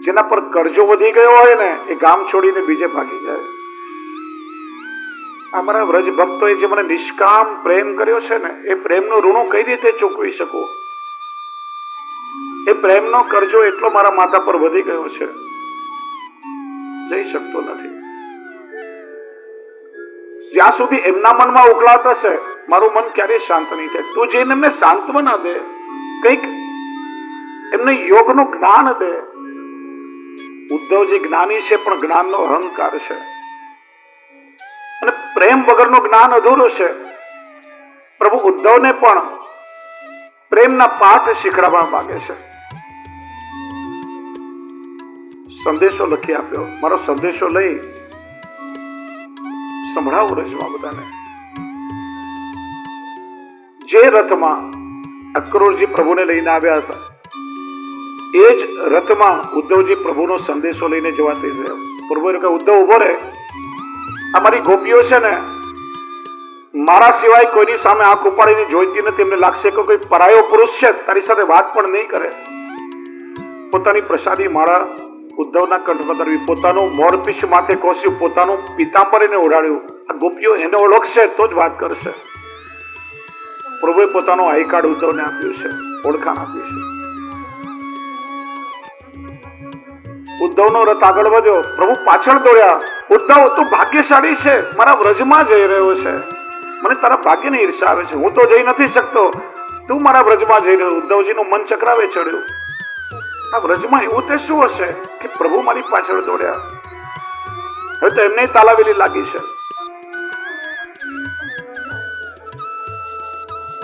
જેના પર કરજો વધી ગયો હોય ને એ ગામ છોડીને બીજે ભાગી જાય. અમારા વ્રજ ભક્તોએ જે મને નિષ્કામ પ્રેમ કર્યો છે ને, એ પ્રેમનું ઋણ કઈ રીતે ચૂકવી શકું? એ પ્રેમનો કરજો એટલો મારા માથા પર વધી ગયો છે, જઈ શકતો નથી. જ્યાં સુધી એમના મનમાં ઉકળાટ હશે, મારું મન ક્યારેય શાંત નહીં થાય. તું જઈને એમને સાંત્વના દે, કંઈક એમને યોગનું જ્ઞાન દે. ઉદ્ધવજી જ્ઞાની છે, પણ જ્ઞાનનો અહંકાર છે, અને પ્રેમ વગરનું જ્ઞાન અધૂરું છે. પ્રભુ ઉદ્ધવને પણ પ્રેમના પાઠ શીખડાવવા માંગે છે. સંદેશો લખી આપ્યો. મારો સંદેશો લઈ સંભળાવું રજવા બધાને. જે રથમાં અક્રૂરજી પ્રભુને લઈને આવ્યા હતા, એ જ રથમાં ઉદ્ધવજી પ્રભુનો સંદેશો લઈને જવા થઈ ગયો. પ્રભુએ કહ્યું, ઉદ્ધવ ઉભો રહે. અમારી ગોપીઓ છે ને, મારા સિવાય કોઈની સામે આંખ ઉપાડીને જોઈતી નથી. એમને લાગશે કે કોઈ પરાયો પુરુષ છે, તારી સાથે વાત પણ નહીં કરે. પોતાની પ્રસાદી માળા ઉદ્ધવના કંઠ પર ધરવી, પોતાનું મોરપીછ માથે કોસ્યું, પોતાનું પિતાંબરીને ઓઢાડ્યું. આ ગોપીઓ એને ઓળખશે તો જ વાત કરશે. પ્રભુએ પોતાનું આઈ કાર્ડ ઉદ્ધવને આપ્યું છે, ઓળખાણ આપ્યું છે. ઉદ્ધવનો રથ આગળ વધ્યો, પ્રભુ પાછળ દોડ્યા. ઉદ્ધવ, તું ભાગ્યશાળી છે, મારા વ્રજમાં જઈ રહ્યો છે. મને તારા ભાગ્યની ઈર્ષા આવે છે. હું તો જઈ નથી શકતો, તું મારા વ્રજમાં જઈ રહ્યો. ઉદ્ધવજીનું મન ચક્રાવે ચડ્યું. આ વ્રજમાં એવું તે શું હશે કે પ્રભુ મારી પાછળ દોડ્યા? હવે તો એમને તાલાવેલી લાગી છે.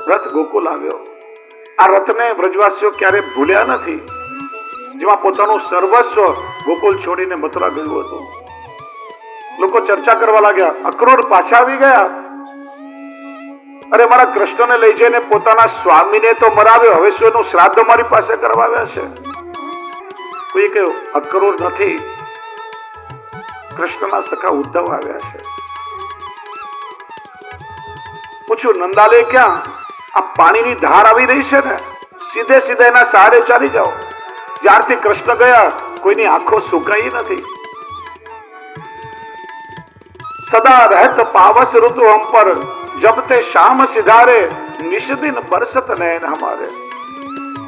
રથ ગોકુલ આવ્યો. આ રથને વ્રજવાસીઓ ક્યારે ભૂલ્યા નથી, જેમાં પોતાનું સર્વસ્વ ગોકુલ છોડીને મથુરા ગયું હતું. લોકો ચર્ચા કરવા લાગ્યા, અક્રૂર પાછા આવી ગયા. અરે મારા કૃષ્ણને લઈ જઈને પોતાના સ્વામીને તો મરાવ્યો, હવે શું એનું શ્રાદ્ધ મારી પાસે કરવા આવ્યા છે? કોઈ કહ્યું, અક્રૂર નથી, કૃષ્ણના સખા ઉદ્ધવ આવ્યા છે. પૂછ્યું, નંદાલે ક્યાં? આ પાણીની ધાર આવી રહી છે ને, સીધે સીધે એના સહારે ચાલી જાઓ. જ્યારથી કૃષ્ણ ગયા, કોઈની આંખો સુકાઈ નથી. સદા રહેત પાવસ ઋતુ હમ પર, જબ તે શામ સિધારે, નિષદિન બરસત નયન હમારે.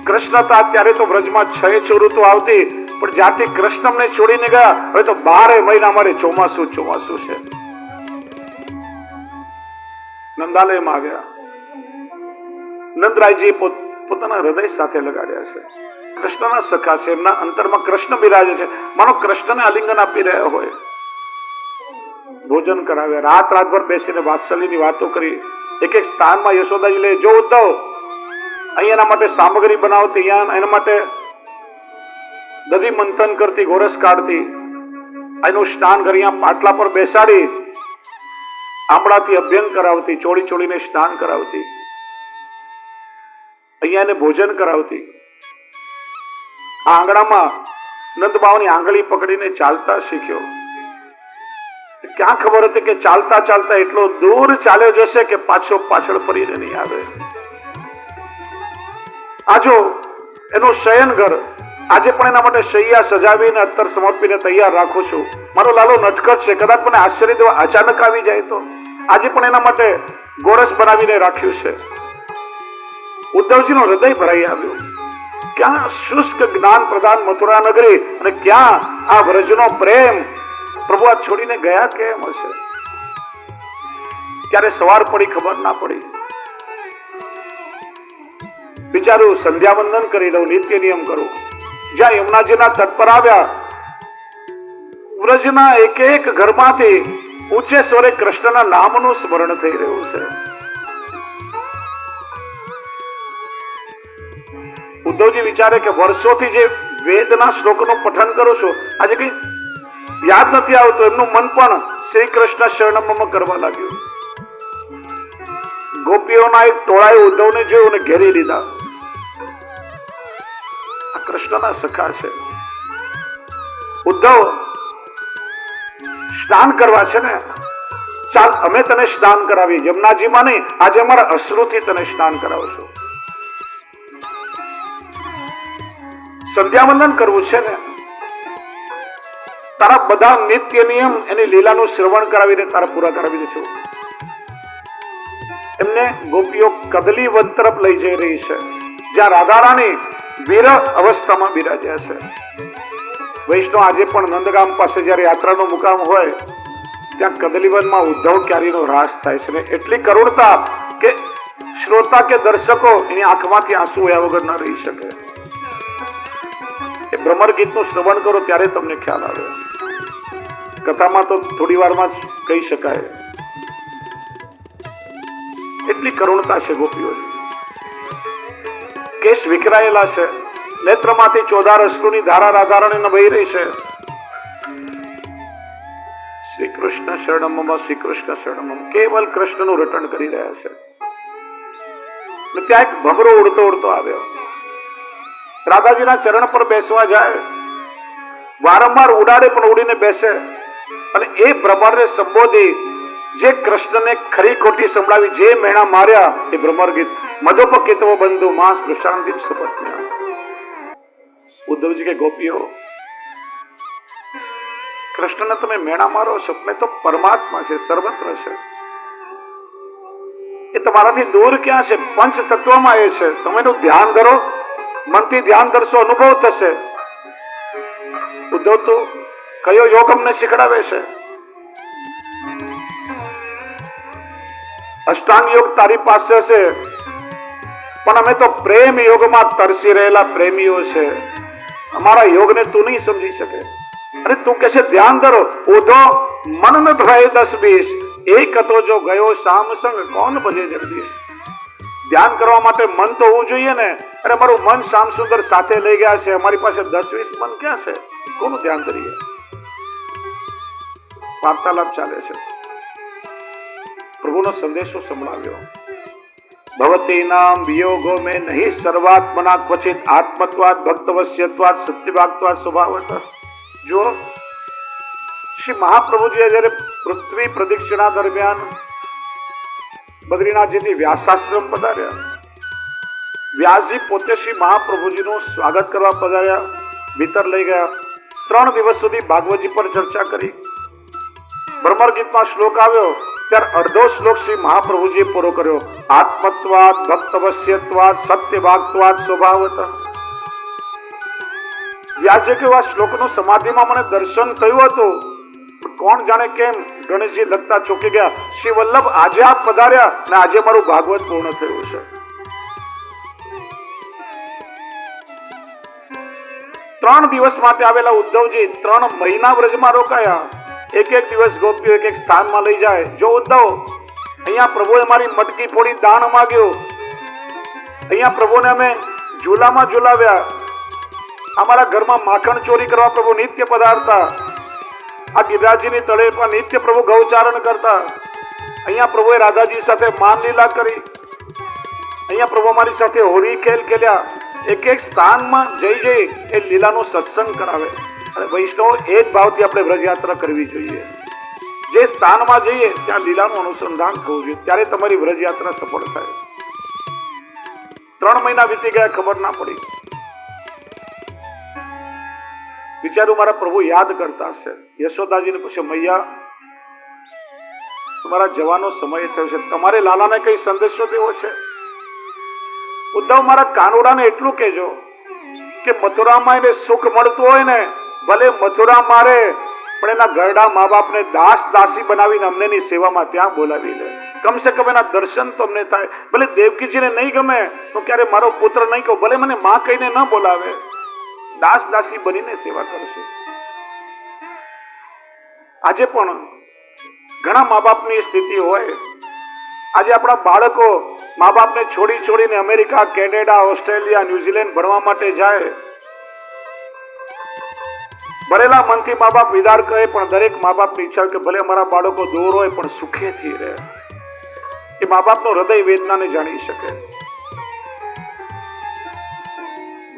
કૃષ્ણ હતા ત્યારે તો વ્રજમાં 6 ઋતુ આવતી, પણ જ્યારથી કૃષ્ણ અમને છોડીને ગયા, હવે તો 12 મહિના અમારે ચોમાસું ચોમાસું છે. નંદાલયમાં આવ્યા. નંદરાયજી પોતાના હૃદય સાથે લગાડ્યા છે. કૃષ્ણના સખા છે, એમના અંતરમાં કૃષ્ણ બિરાજે છે. માનો કૃષ્ણને આલિંગન આપી રહ્યા હોય. ભોજન કરાવ્યા. રાતભર બેસીને વાત્સલ્યની વાતો કરી. એક એક સ્થાનમાં યશોદાજી લે, જો ઉદ્ધવ અહીં એના માટે સામગ્રી બનાવતી, અહીંયા એના માટે દધી મંથન કરતી, ગોરસ કાઢતી, એનું સ્નાન કરી અહીંયા પાટલા પર બેસાડી આંબળાથી અભ્યંગ કરાવતી, ચોળી ચોળીને સ્નાન કરાવતી, અહીંયા એને ભોજન કરાવતી. આ આંગણામાં નંદબાવની આંગળી પકડીને ચાલતા શીખ્યો. ક્યાં ખબર હતી કે ચાલતા ચાલતા એટલો દૂર ચાલ્યો જશે કે પાછો પાછળ ફરીને નહીં આવે. આજો એનું શયન ઘર, આજે પણ એના માટે શૈયા સજાવીને અત્તર સમર્પીને તૈયાર રાખું છું. મારો લાલો નટખટ છે, કદાચ મને આશ્ચર્ય દેવા અચાનક આવી જાય તો. આજે પણ એના માટે ગોરસ બનાવીને રાખ્યું છે. ઉદ્ધવજીનું હૃદય ભરાઈ આવ્યું. ક્યાં શુષ્ક જ્ઞાન પ્રધાન મથુરા નગરી, અને ક્યાં આ વ્રજનો પ્રેમ. પ્રભુ આ છોડીને ગયા કેમ હશે? ક્યારે સવાર પડી ખબર ના પડી. વિચાર્યું સંધ્યાવંદન કરી લઉં, નિત્ય નિયમ કરું. જ્યાં યમુનાજીના તટ પર આવ્યા, વ્રજના એક એક ઘરમાંથી ઊંચે સ્વરે કૃષ્ણના નામનું સ્મરણ થઈ રહ્યું છે. ઉદ્ધવજી વિચારે કે વર્ષોથી જે વેદના શ્લોકનું પઠન કરું છું, આજે કઈ યાદ નથી આવતું. એમનું મન પણ શ્રી કૃષ્ણ શરણમ કરવા લાગ્યું. ગોપીઓના એક ટોળાએ ઉદ્ધવને જોયું અને ઘેરી લીધા. આ કૃષ્ણના સખા છે. ઉદ્ધવ, સ્નાન કરવા છે ને, ચાલ અમે તને સ્નાન કરાવી. યમુનાજીમાં નહીં, આજે અમારા અશ્રુથી તને સ્નાન કરાવશું. સંધ્યાવંદન કરવું છે ને, તારા બધા નિત્ય નિયમ એની લીલાનું શ્રવણ કરાવીને તારા પૂરા કરાવી દેશું. એમને ગોપીઓ કદલીવન તરફ લઈ જઈ રહી છે, જ્યાં રાધારાણી વિરહ અવસ્થામાં બિરાજ્યા છે. વૈષ્ણવ આજે પણ નંદગામ પાસે જયારે યાત્રાનો મુકામ હોય ત્યાં કદલીવનમાં ઉદ્ધવ ક્યારીનો રાસ થાય છે, ને એટલી કરુણતા કે શ્રોતા કે દર્શકો એની આંખમાંથી આંસુ વયા વગર ન રહી શકે. એ ભ્રમર ગીતનું શ્રવણ કરો ત્યારે તમને ખ્યાલ આવે. કથામાં તો થોડી વારમાં જ કહી શકાય, એટલી કરુણતા છે ગોપીઓની. કેશ વિખરાયેલા છે, નેત્રમાંથી ચોધાર અશ્રુની ધારા રાધારાણીને વહી રહી છે. શ્રી કૃષ્ણ શરણમ, શ્રી કૃષ્ણ શરણમ, કેવલ કૃષ્ણનું રટણ કરી રહ્યા છે. ત્યાં એક ભમરો ઉડતો ઉડતો આવ્યો, રાધાજીના ચરણ પર બેસવા જાય, વારંવાર ઉડાડે પણ ઉડીને બેસે, અને એ ભ્રમરને સંબોધી જે કૃષ્ણને ખરી ખોટી સંભળાવી, જે મેણા માર્યા, એ ભ્રમર ગીત મધોપકેતવો બંધુ માસ પ્રશાંતિ સપત્ન્યા. ઉદ્ધવજી કે ગોપીઓ, કૃષ્ણને તમે મેણા મારો છો, મેં તો પરમાત્મા છે, સર્વત્ર છે. એ તમારાથી દૂર ક્યાં છે? પંચ તત્વમાં એ છે. તમે એનું ધ્યાન ધરો, મનથી ધ્યાન ધરશો, અનુભવ થશે. ઉદ્ધવ તો કયો યોગ અમને શીખડાવે છે? અષ્ટાંગ યોગ તારી પાસે હશે, પણ અમે તો પ્રેમ યોગમાં તરસી રહેલા પ્રેમીઓ છે. અમારા યોગને તું નહીં સમજી શકે. અરે તું કે છે ધ્યાન ધરો, ઓધો મન ન ધોય 10-20, એક હતો જો ગયો શામ સંગ કોણ ભજે જગદીશ. ધ્યાન કરવા માટે મન તો હોવું જોઈએ ને. અરે મારું મન શ્યામ સુંદર સાથે લઈ ગયા છે, અમારી પાસે 10-20 મન ક્યાં છે? કોનું ધ્યાન કરીએ? વાર્તાલાપ ચાલે છે. પ્રભુનો સંદેશો સંભળાવ્યો, ભવતી નામ વિયોગો મેં નહીં સર્વાત્મના ક્વચિત આત્મત્વાદ ભક્તવશ્યત્વાદ સત્યવાક્તવાદ સ્વભાવત. જો શ્રી મહાપ્રભુજીએ જયારે પૃથ્વી પ્રદક્ષિણા દરમિયાન બદ્રીનાથજીથી વ્યાસાશ્રમ પધાર્યા, વ્યાસજી પોતે શ્રી મહાપ્રભુજીનું સ્વાગત કરવા પધાર્યા, ભીતર લઈ ગયા. 3 દિવસ સુધી ભાગવતજી પર ચર્ચા કરી. ભ્રમર ગીતમાં શ્લોક આવ્યો ત્યારે અડધો શ્લોક શ્રી મહાપ્રભુજીએ પૂરો કર્યો. આત્મત્વાદ ભક્તવશ્યત્વાદ સત્યવાક્તવાદ સ્વભાવત. વ્યાસે કહ્યું, આ શ્લોકનું સમાધિમાં મને દર્શન થયું હતું, કોણ જાણે કેમ ગણેશજી લગતા ચોકી ગયા. શ્રી વલ્લભ આજે આપ પધાર્યા અને આજે મારું ભાગવત પૂર્ણ થયું છે. 3 દિવસ માટે આવેલા ઉદ્ધવજી 3 મહિના વ્રજમાં રોકાયા. એક દિવસ ગોપીઓ એક સ્થાનમાં લઈ જાય. જો ઉદ્ધવ, અહીંયા પ્રભુએ મારી મટકી ફોડી દાન માંગ્યું, અહીંયા પ્રભુને અમે ઝૂલામાં ઝૂલાવ્યા, અમારા ઘરમાં માખણ ચોરી કરવા પ્રભુ નિત્ય પધારતા, આ ગિરિરાજજીની તળે પર નિત્ય પ્રભુ ગૌચારણ કરતા, અહીંયા પ્રભુએ રાધાજી સાથે માન લીલા કરી, અહીંયા પ્રભુ અમારી સાથે હોળી ખેલ ખેલ્યા. એક સ્થાનમાં જઈ એ લીલાનો સત્સંગ કરાવે. અને વૈષ્ણવ એ જ ભાવથી આપણે વ્રજયાત્રા કરવી જોઈએ. જે સ્થાનમાં જઈએ ત્યાં લીલાનું અનુસંધાન થવું જોઈએ, ત્યારે તમારી વ્રજયાત્રા સફળ થાય. 3 મહિના વીતી ગયા, ખબર ના પડી. વિચારું મારા પ્રભુ યાદ કરતા હશે. યશોદાજીને પૂછે, મૈયા તમારા જવાનો સમય થયો છે, તમારે લાલાને કઈ સંદેશો દેવો છે? ઉદ્ધવ, મારા કાનુડાને એટલું કહેજો કે મથુરામાં એને સુખ મળતું હોય ને, ભલે મથુરા મારે, પણ એના ઘરડા મા બાપને દાસ દાસી બનાવીને અમનેની સેવામાં ત્યાં બોલાવી લે. કમસે કમ એના દર્શન તો અમને થાય. ભલે દેવકીજીને નહીં ગમે તો ક્યારે મારો પુત્ર નહીં કહું, ભલે મને માં કહીને ન બોલાવે, દાસ દાસી બનીને સેવા કરશે. આજે પણ ઘણા મા બાપની સ્થિતિ હોય. આજે આપણા બાળકો મા બાપને છોડીને અમેરિકા, કેનેડા, ઓસ્ટ્રેલિયા, ન્યુઝીલેન્ડ ભણવા માટે જાય. ભરેલા મનથી મા બાપ વિદાર કહે, પણ દરેક મા બાપની ઈચ્છા કે ભલે અમારા બાળકો દૂર હોય પણ સુખેથી રહે. એ મા બાપનો હૃદય વેદનાને જાણી શકે.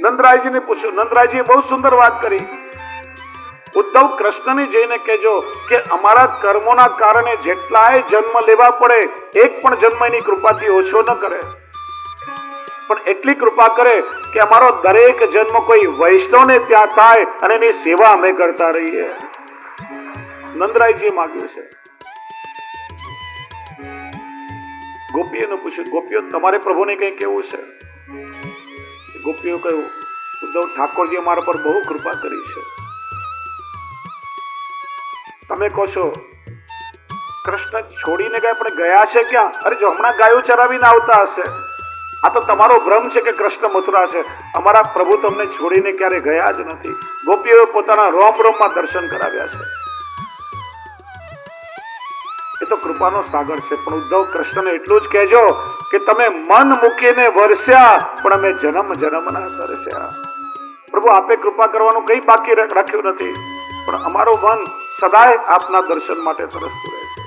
નંદરાયજીને પૂછ્યું, નંદરાયજીએ બહુ સુંદર વાત કરી. ઉદ્ધવ, કૃષ્ણને જઈને કહેજો કે અમારા કર્મોના કારણે જેટલાય જન્મ લેવા પડે, એક પણ જન્મ એની કૃપાથી ઓછો ન કરે, પણ એટલી કૃપા કરે કે અમારો દરેક જન્મ કોઈ વૈષ્ણવને ત્યાં થાય અને એની સેવા અમે કરતા રહીએ. નંદરાયજીએ માગ્યું છે. ગોપીઓને પૂછ્યું, ગોપીઓ તમારે પ્રભુને કઈ કેવું છે? ગોપીઓ કહ્યું, ઉદ્ધવ ઠાકોરજી અમારા પર બહુ કૃપા કરી છે. તમે કહો છો કૃષ્ણ છોડીને ગયા, પણ ગયા છે ક્યાં? અરે જો હમણાં ગાયો ચરાવીને આવતા હશે. આ તો તમારો ભ્રમ છે કે કૃષ્ણ મથુરા છે. અમારા પ્રભુ તમને છોડીને ક્યારે ગયા જ નથી. ગોપીઓએ પોતાના રોમ રોમમાં દર્શન કરાવ્યા છે. એ તો કૃપાનો સાગર છે. પણ ઉદ્ધવ કૃષ્ણને એટલું જ કહેજો કે તમે મન મૂકીને વરસ્યા, પણ અમે જન્મ જન્મના તરસ્યા. પ્રભુ આપે કૃપા કરવાનું કઈ બાકી રાખ્યું નથી, પણ અમારું મન સદાય આપના દર્શન માટે તરસતું રહે છે.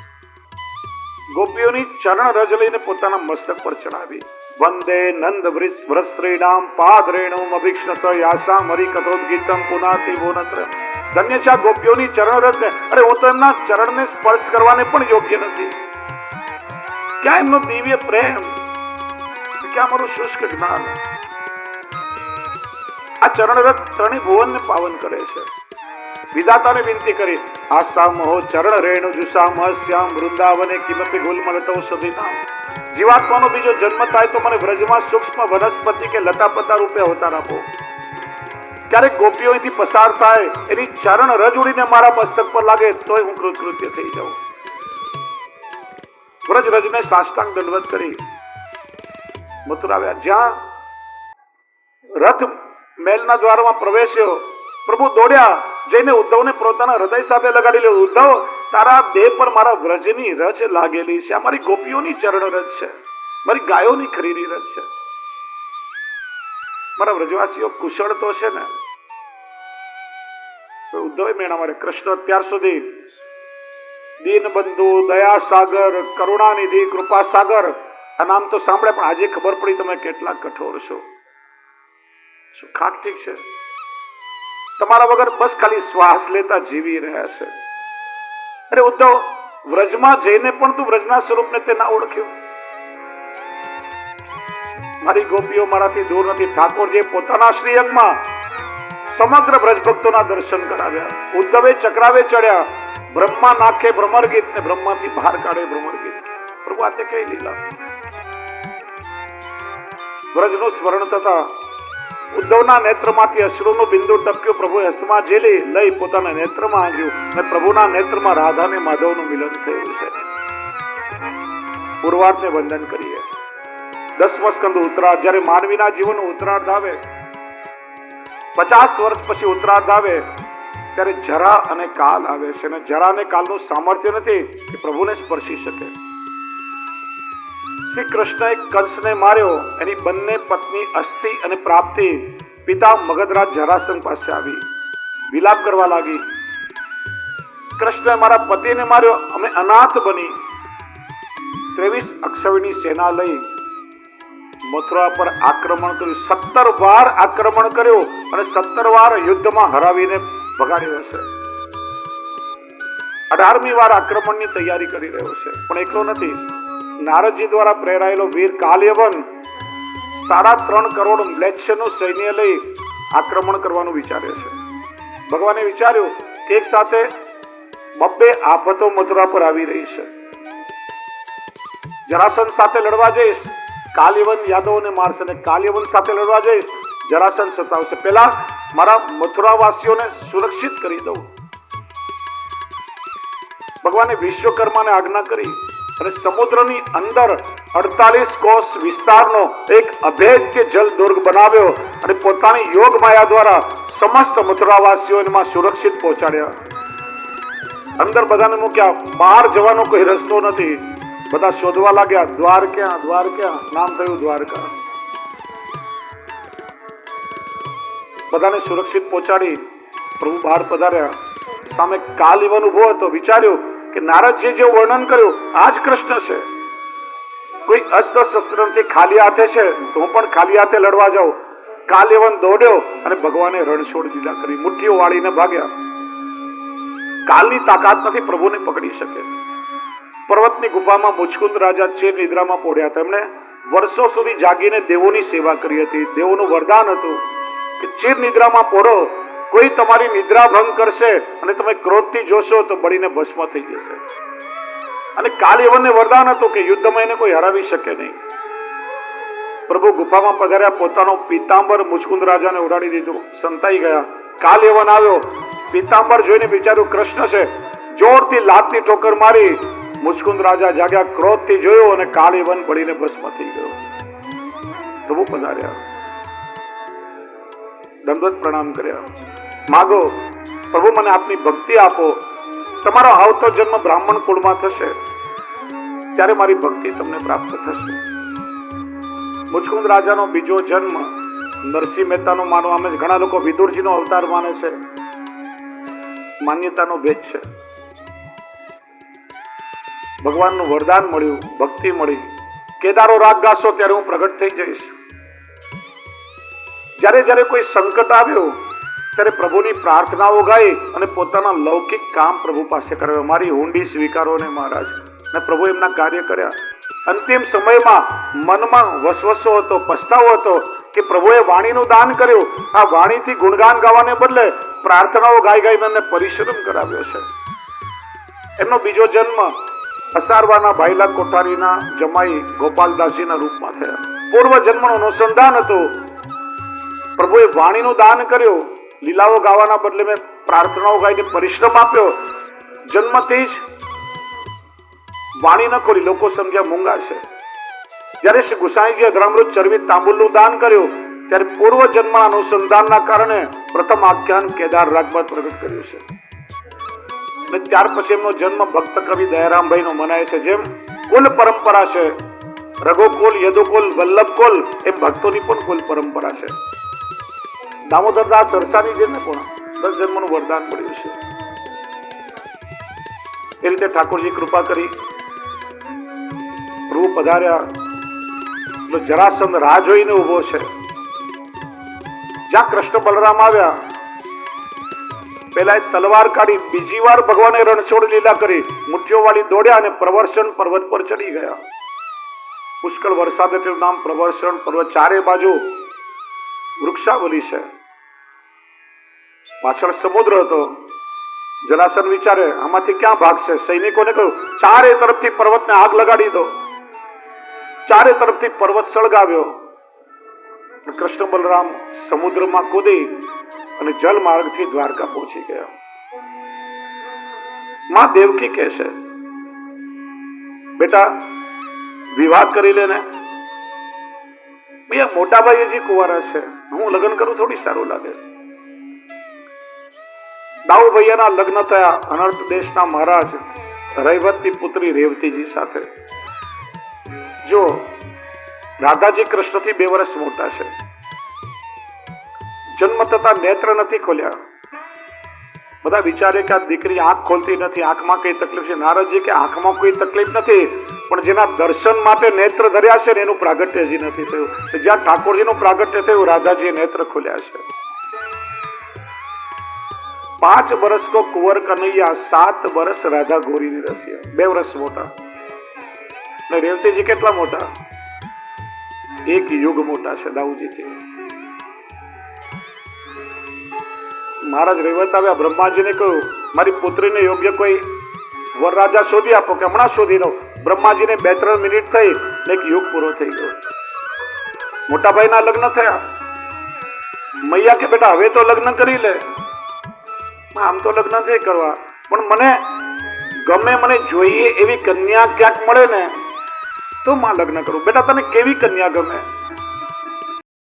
ગોપીઓની ચરણ રજ લઈને પોતાના મસ્તક પર ચડાવી. વંદે નંદ વ્રસ્ત્રીણામ પાદરેણુમ અભિક્ષણસ યાસામ હરિકથોદ્ગીતમ પુનાતિ ભુવનત્ર. ધન્ય છે આ ગોપીઓની ચરણ રજને. અરે હું તો એમના ચરણને સ્પર્શ કરવાને પણ યોગ્ય નથી. ક્યાં એમનો દિવ્ય પ્રેમ, ક્યાં મારું શુષ્ક જ્ઞાન. આ ચરણ રજ ત્રણેય ભુવનને પાવન કરે છે. વિધાતાને વિનંતી કરી, આસામહો ચરણ રેણુ જુસામ શ્યામ વૃંદાવને કિમપી ગુલમલતો સદિનામ. જીવાત્માનો બીજો જન્મ થાય તો મને વ્રજમાં સૂક્ષ્મ વનસ્પતિ કે લતા પતા રૂપે અવતાર આપો. ક્યારેક ગોપીઓ અહીંથી પસાર થાય, એની ચરણ રજ ઉડીને મારા મસ્તક પર લાગે તોય હું કૃતકૃત્ય થઈ જાઉં. વ્રજ રજને સાષ્ટાંગ દંડવત કરી મથુરા આવ્યા. જ્યાં રથ મહેલના દ્વારમાં પ્રવેશ્યો, પ્રભુ દોડ્યા જઈને ઉદ્ધવને પોતાના હૃદય સાથે લગાડી લે. ઉદ્ધવ, તારા દેહ પર મારા વ્રજની રજ લાગેલી છે. આ મારી ગોપીઓની ચરણ રજ છે, મારી ગાયોની ખરીની રજ છે. મારા વ્રજવાસીઓ કુશળ તો છે ને? ઉદ્ધવે મેણા મારે. કૃષ્ણ અત્યાર સુધી દીનબંધુ, દયા સાગર, કરુણાનિધિ, કૃપા સાગર આ નામ તો સાંભળે, પણ આજે ખબર પડી તમે કેટલા કઠોર છો. શું ખાક ઠીક છે? તમારા વગર બસ ખાલી શ્વાસ લેતા જીવી રહ્યા છે. અરે ઉદ્ધવ, વ્રજમાં જઈને પણ તું વ્રજના સ્વરૂપને તે ના ઓળખ્યો. મારી ગોપીઓ મારાથી દૂર નથી. ઠાકોરજીએ પોતાના શ્રીઅંગમાં સમગ્ર બ્રજ ભક્તોના દર્શન કરાવ્યા. ઉદ્ધવે ચક્રાવે ચડ્યા, બ્રહ્મા નાખે ભ્રમર ગીત ને બ્રહ્માથી બહાર કાઢે ભ્રમર ગીત. પ્રભુ આ તે કઈ લીલા. વ્રજનું સ્મરણ થતા ઉદ્ધવના નેત્રમાંથી અશ્રુનું બિંદુ ટપક્યું. પ્રભુએ હસ્તમાં ઝીલી લઈ પોતાના નેત્રમાં આંજ્યું અને પ્રભુના નેત્રમાં રાધા અને માધવનું મિલન થયું છે. પૂર્વાર્ધને વંદન કરીએ. 10મો સ્કંદ ઉત્તરાર્ધ. જ્યારે માનવીના જીવનનું ઉત્તરાર્ધ આવે, 50 વર્ષ પછી ઉત્તરાર્ધ આવે, ત્યારે જરા અને કાલ આવે છે. અને જરા અને કાલનું સામર્થ્ય નથી કે પ્રભુને સ્પર્શી શકે. શ્રી કૃષ્ણએ કંસને માર્યો. એની બંને પત્ની અસ્થિ અને પ્રાપ્તિ પિતા મગધરાજ જરાસંઘ પાસે આવી વિલાપ કરવા લાગી. કૃષ્ણએ મારા પતિને માર્યો, અમે અનાથ બની. 23 અક્ષૌહિણી સેના લઈ મથુરા પર આક્રમણ કર્યું. 17 વાર આક્રમણ કર્યું અને 17 વાર યુદ્ધમાં હરાવીને ભગાડ્યો છે. 18મી વાર આક્રમણની તૈયારી કરી રહ્યો છે. પણ એકલો નથી. નારદજી દ્વારા પ્રેરાયેલો વીર કાલ્યવન 3.5 કરોડ મ્લેચ્છનું સૈન્ય લઈ આક્રમણ કરવાનું વિચારે છે. ભગવાને વિચાર્યું કે એક સાથે 2 આફતો મથુરા પર આવી રહી છે. જરાસંઘ સાથે લડવા જઈશ, કાલ્યવન યાદવોને મારશે, અને કાલ્યવન સાથે લડવા જઈશ, જરાસંઘ સતાવશે. પહેલા મારા મથુરા વાસીઓને સુરક્ષિત કરી દઉં. ભગવાને વિશ્વકર્માને આજ્ઞા કરી અને સમુદ્રની અંદર 48 કોષ વિસ્તારનો એક અભેદ્ય જલ દુર્ગ બનાવ્યો અને પોતાની યોગ માયા દ્વારા સમસ્ત મથુરાવાસીઓમાં સુરક્ષિત પહોંચાડ્યા. અંદર બધાને મૂક્યા. બહાર જવાનો કોઈ રસ્તો નથી. બધા શોધવા લાગ્યા. દ્વાર ક્યાં, દ્વાર ક્યાં? નામ થયું દ્વારકા. બધાને સુરક્ષિત પહોંચાડી પ્રભુ બહાર પધાર્યા. સામે કાલ્યવન ઉભો હતો. વિચાર્યું કે નારદજી જે વર્ણન કર્યું આ જ કૃષ્ણ છે. કોઈ અસ્ત્ર શસ્ત્રથી ખાલી હાથે છે તો હું પણ ખાલી હાથે લડવા જાઉં. કાલ્યવન દોડ્યો અને ભગવાને રણછોડ દીધા કરી મુઠ્ઠીઓ વાળીને ભાગ્યા. કાલની તાકાત નથી પ્રભુને પકડી શકે. પર્વતની ગુફામાં મુચકુંદ રાજા ચીર નિદ્રામાં પોડ્યા. તેમણે વર્ષો સુધી જાગીને દેવોની સેવા કરી હતી. દેવોનું વરદાન હતું કે ચીર નિદ્રામાં પોડો, કોઈ તમારી નિદ્રા ભંગ કરશે અને તમે ક્રોધથી જોશો તો બળીને ભસ્મ થઈ જશે. અને કાલ યવનને વરદાન હતું કે યુદ્ધમાં એને કોઈ હરાવી શકે નહીં. પ્રભુ ગુફામાં પધાર્યા, પોતાનો પીતાંબર મુચકુંદ રાજાને ઉડાડી દીધું, સંતાઈ ગયા. કાલ યવન આવ્યો, પીતાંબર જોઈને વિચાર્યું કૃષ્ણ છે, જોરથી લાતની ઠોકર મારી. મુચકુંદ રાજા જાગ્યા, ક્રોધથી જોયો અને કાલ યવન બળીને ભસ્મ થઈ ગયો. પ્રભુ પધાર્યા, દંડવત પ્રણામ કર્યા, માગો પ્રભુ મને આપની ભક્તિ આપો. તમારો આવતો જન્મ બ્રાહ્મણ કુળમાં થશે ત્યારે મારી ભક્તિ તમને પ્રાપ્ત થશે. મુચકુંદ રાજાનો બીજો જન્મ નરસિંહ મહેતાનો માનવામાં, ઘણા લોકો વિદુરજીનો અવતાર માને છે, માન્યતાનો ભેદ છે. ભગવાનનું વરદાન મળ્યું, ભક્તિ મળી. કેદારો રાગ ગાશો ત્યારે હું પ્રગટ થઈ જઈશ. જ્યારે જ્યારે કોઈ સંકટ આવ્યું ત્યારે પ્રભુની પ્રાર્થનાઓ ગાઈ અને પોતાના લૌકિક કામ પ્રભુ પાસે કર્યા. મારી હુંડી સ્વીકારો ને મહારાજ. ને પ્રભુ એમના કાર્ય કર્યા. અંતિમ સમયમાં મનમાં વસવસો હતો, પસ્તાવો હતો કે પ્રભુએ વાણીનું દાન કર્યું. આ વાણીથી ગુણગાન ગાવાને બદલે પ્રાર્થનાઓ ગાઈ ગાઈને એમને પરિશ્રમ કરાવ્યો છે. એમનો બીજો જન્મ અસારવાના ભાઈલા કોઠારીના જમાઈ ગોપાલદાસજીના રૂપમાં થયા. પૂર્વ જન્મનું અનુસંધાન હતું. પ્રભુએ વાણીનું દાન કર્યું, લીલાઓ ગાવાના બદલે મેં પ્રાર્થનાઓ ગાઈને પરિશ્રમ આપ્યો. જન્મથી જ વાણી ન ખોલી, લોકો સમજ્યા મૂંગા છે. જ્યારે શ્રી ગુસાઈજી અધરામૃત ચરબી તાંબુલનું દાન કર્યું ત્યારે પૂર્વ જન્મના અનુસંધાનના કારણે પ્રથમ આખ્યાન કેદાર રાગમાં પ્રગટ કર્યું છે. અને ત્યાર પછી એમનો જન્મ ભક્ત કવિ દયારામભાઈ નો મનાય છે. જેમ કુલ પરંપરા છે, રઘુકુલ, યદુકુલ, વલ્લભકુલ, એમ ભક્તોની પણ કુલ પરંપરા છે. દામોદરદાસ સરસાની જેને પણ 10 જન્મનું વરદાન મળ્યું છે. એ રીતે ઠાકોરજી કૃપા કરી, પ્રભુ પધાર્યા. જરાસંધ રાહ જોઈને ઉભો છે. જ્યાં કૃષ્ણ બલરામ આવ્યા, પેલા તલવાર કાઢી, બીજી વાર ભગવાને રણછોડ લીલા કરી, મુઠ્ઠીઓ વાળી દોડ્યા અને પ્રવર્ષણ પર્વત પર ચડી ગયા. પુષ્કળ વરસાદ તેનું નામ પ્રવર્ષણ પર્વત. ચારે બાજુ વૃક્ષાવલી છે, પાછળ સમુદ્ર હતો. જલાસન વિચારે આમાંથી ક્યાં ભાગશે. સૈનિકોને કહ્યું ચારે તરફથી પર્વતને આગ લગાડી દો. ચારે તરફથી પર્વત સળગાવ્યો. કૃષ્ણ બલરામ સમુદ્રમાં કૂદી અને જલ માર્ગથી દ્વારકા પહોંચી ગયા. માં દેવકી કહે છે, બેટા વિવાહ કરી લેને. ભૈયા મોટા ભાઈ હજી કુંવારા છે, હું લગ્ન કરું થોડી સારું લાગે. દાઉ ભૈયાના લગ્ન થયા અનર્થ દેશના મહારાજ રૈવતની પુત્રી રેવતીજી સાથે. જો રાધાજી કૃષ્ણથી 2 વર્ષ મોટા છે. જન્મ થતા નેત્ર નથી ખોલ્યા. બધા વિચારે કે આ દીકરી આંખ ખોલતી નથી, આંખમાં કઈ તકલીફ છે. નારદજી કે આંખમાં કોઈ તકલીફ નથી, પણ જેના દર્શન માટે નેત્ર ધર્યા છે ને એનું પ્રાગટ્ય હજી નથી થયું. જ્યાં ઠાકોરજીનું પ્રાગટ્ય થયું, રાધાજીએ નેત્ર ખોલ્યા છે. 5 વર્ષ કો કુંવર કનૈયા, 7 વર્ષ રાધા ગોરીની રસિયા. 2 વર્ષ મોટા. ને રેવતીજી કેટલા મોટા? 1 યુગ મોટા છે દાઉજીથી. મહારાજ રેવત આવ્યા, બ્રહ્માજીને કહ્યું મારી પુત્રીને યોગ્ય કોઈ વરરાજા શોધી આપો. કે હમણાં શોધી લો. બ્રહ્માજીને 2-3 મિનિટ થઈ ને 1 યુગ પૂરો થઈ ગયો. મોટા ભાઈના લગ્ન થયા. મૈયા કે બેટા હવે તો લગ્ન કરી લે. આમ તો લગ્ન નહીં કરવા, પણ મને ગમે, મને જોઈએ એવી કન્યા ક્યાંક મળે ને તો માં લગ્ન કરું. બેટા તને કેવી કન્યા ગમે?